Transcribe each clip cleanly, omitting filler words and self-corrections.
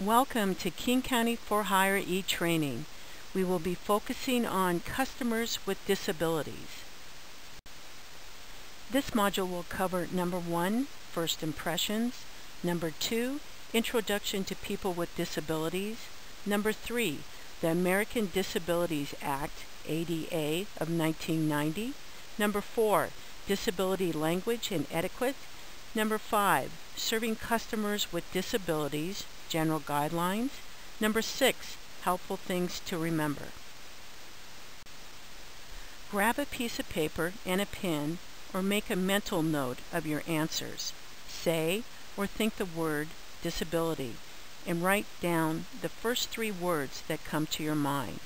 Welcome to King County For Hire eTraining. We will be focusing on customers with disabilities. This module will cover number 1, first impressions, number 2, introduction to people with disabilities, number 3, the American Disabilities Act, ADA of 1990, number 4, disability language and etiquette, number 5, serving customers with disabilities, general guidelines, number 6, helpful things to remember. Grab a piece of paper and a pen or make a mental note of your answers. Say or think the word disability and write down the first 3 words that come to your mind.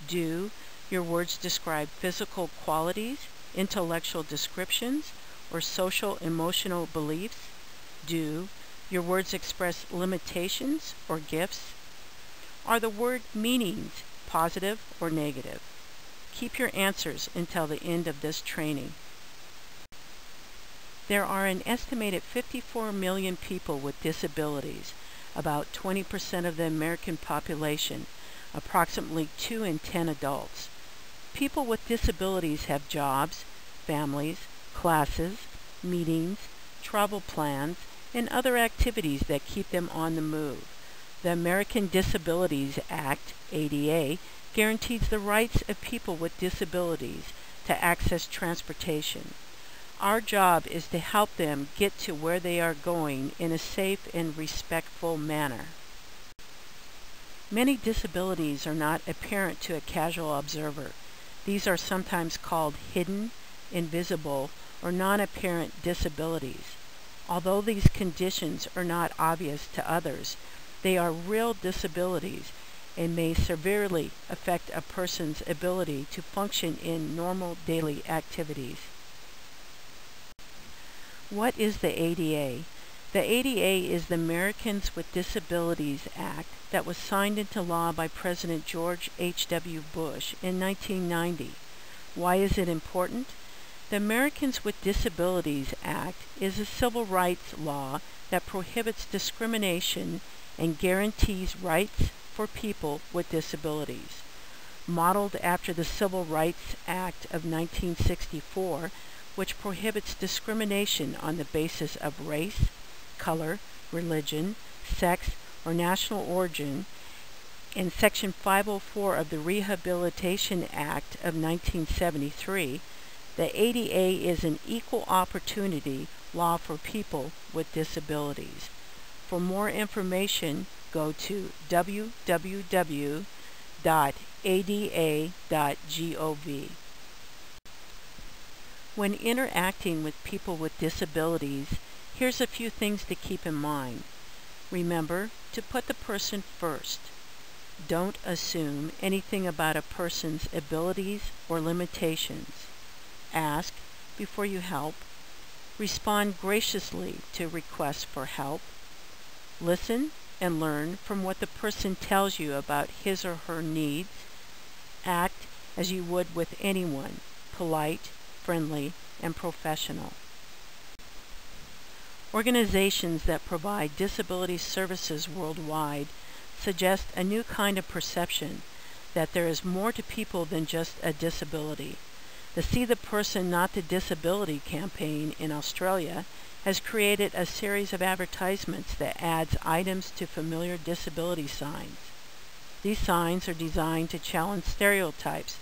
Do your words describe physical qualities, intellectual descriptions, or social emotional beliefs? Do your words express limitations or gifts? Are the word meanings positive or negative? Keep your answers until the end of this training. There are an estimated 54 million people with disabilities, about 20% of the American population, approximately 2 in 10 adults. People with disabilities have jobs, families, classes, meetings, travel plans, and other activities that keep them on the move. The American Disabilities Act, ADA, guarantees the rights of people with disabilities to access transportation. Our job is to help them get to where they are going in a safe and respectful manner. Many disabilities are not apparent to a casual observer. These are sometimes called hidden, invisible, or non-apparent disabilities. Although these conditions are not obvious to others, they are real disabilities and may severely affect a person's ability to function in normal daily activities. What is the ADA? The ADA is the Americans with Disabilities Act that was signed into law by President George H.W. Bush in 1990. Why is it important? The Americans with Disabilities Act is a civil rights law that prohibits discrimination and guarantees rights for people with disabilities. Modeled after the Civil Rights Act of 1964, which prohibits discrimination on the basis of race, color, religion, sex, or national origin, and Section 504 of the Rehabilitation Act of 1973, the ADA is an equal opportunity law for people with disabilities. For more information, go to www.ada.gov. When interacting with people with disabilities, here's a few things to keep in mind. Remember to put the person first. Don't assume anything about a person's abilities or limitations. Ask before you help. Respond graciously to requests for help. Listen and learn from what the person tells you about his or her needs. Act as you would with anyone, polite, friendly, and professional. Organizations that provide disability services worldwide suggest a new kind of perception that there is more to people than just a disability. The See the Person, Not the Disability campaign in Australia has created a series of advertisements that adds items to familiar disability signs. These signs are designed to challenge stereotypes.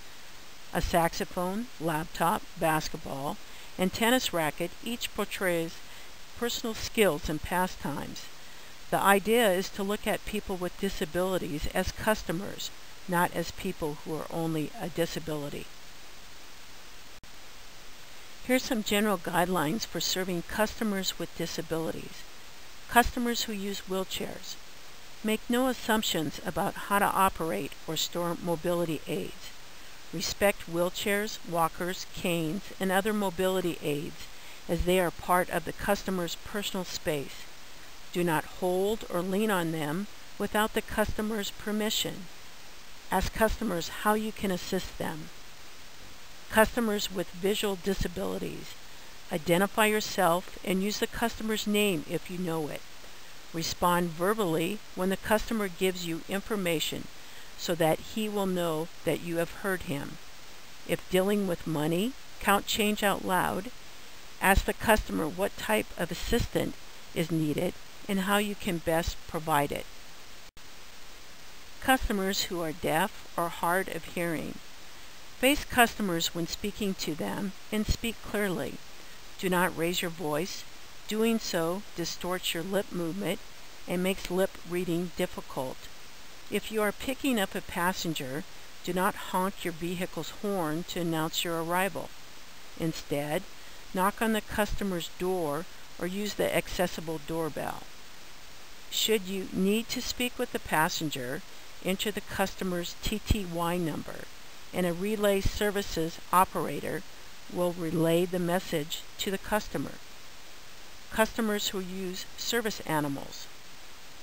A saxophone, laptop, basketball, and tennis racket each portrays personal skills and pastimes. The idea is to look at people with disabilities as customers, not as people who are only a disability. Here's some general guidelines for serving customers with disabilities. Customers who use wheelchairs. Make no assumptions about how to operate or store mobility aids. Respect wheelchairs, walkers, canes, and other mobility aids as they are part of the customer's personal space. Do not hold or lean on them without the customer's permission. Ask customers how you can assist them. Customers with visual disabilities. Identify yourself and use the customer's name if you know it. Respond verbally when the customer gives you information so that he will know that you have heard him. If dealing with money, count change out loud. Ask the customer what type of assistance is needed and how you can best provide it. Customers who are deaf or hard of hearing. Face customers when speaking to them and speak clearly. Do not raise your voice. Doing so distorts your lip movement and makes lip reading difficult. If you are picking up a passenger, do not honk your vehicle's horn to announce your arrival. Instead, knock on the customer's door or use the accessible doorbell. Should you need to speak with the passenger, enter the customer's TTY number, and a relay services operator will relay the message to the customer. Customers who use service animals.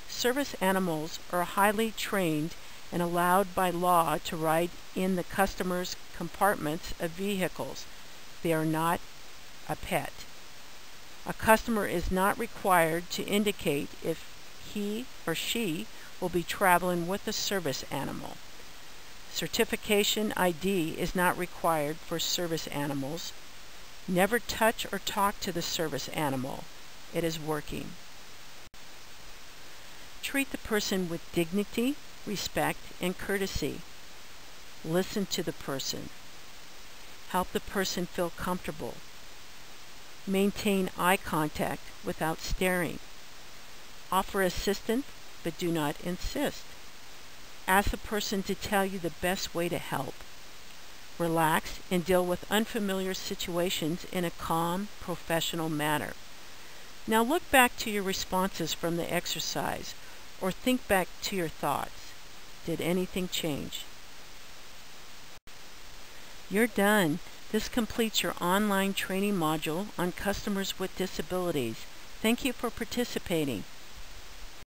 Service animals are highly trained and allowed by law to ride in the customer's compartments of vehicles. They are not a pet. A customer is not required to indicate if he or she will be traveling with a service animal. Certification ID is not required for service animals. Never touch or talk to the service animal. It is working. Treat the person with dignity, respect, and courtesy. Listen to the person. Help the person feel comfortable. Maintain eye contact without staring. Offer assistance, but do not insist. Ask the person to tell you the best way to help. Relax and deal with unfamiliar situations in a calm, professional manner. Now look back to your responses from the exercise, or think back to your thoughts. Did anything change? You're done. This completes your online training module on customers with disabilities. Thank you for participating.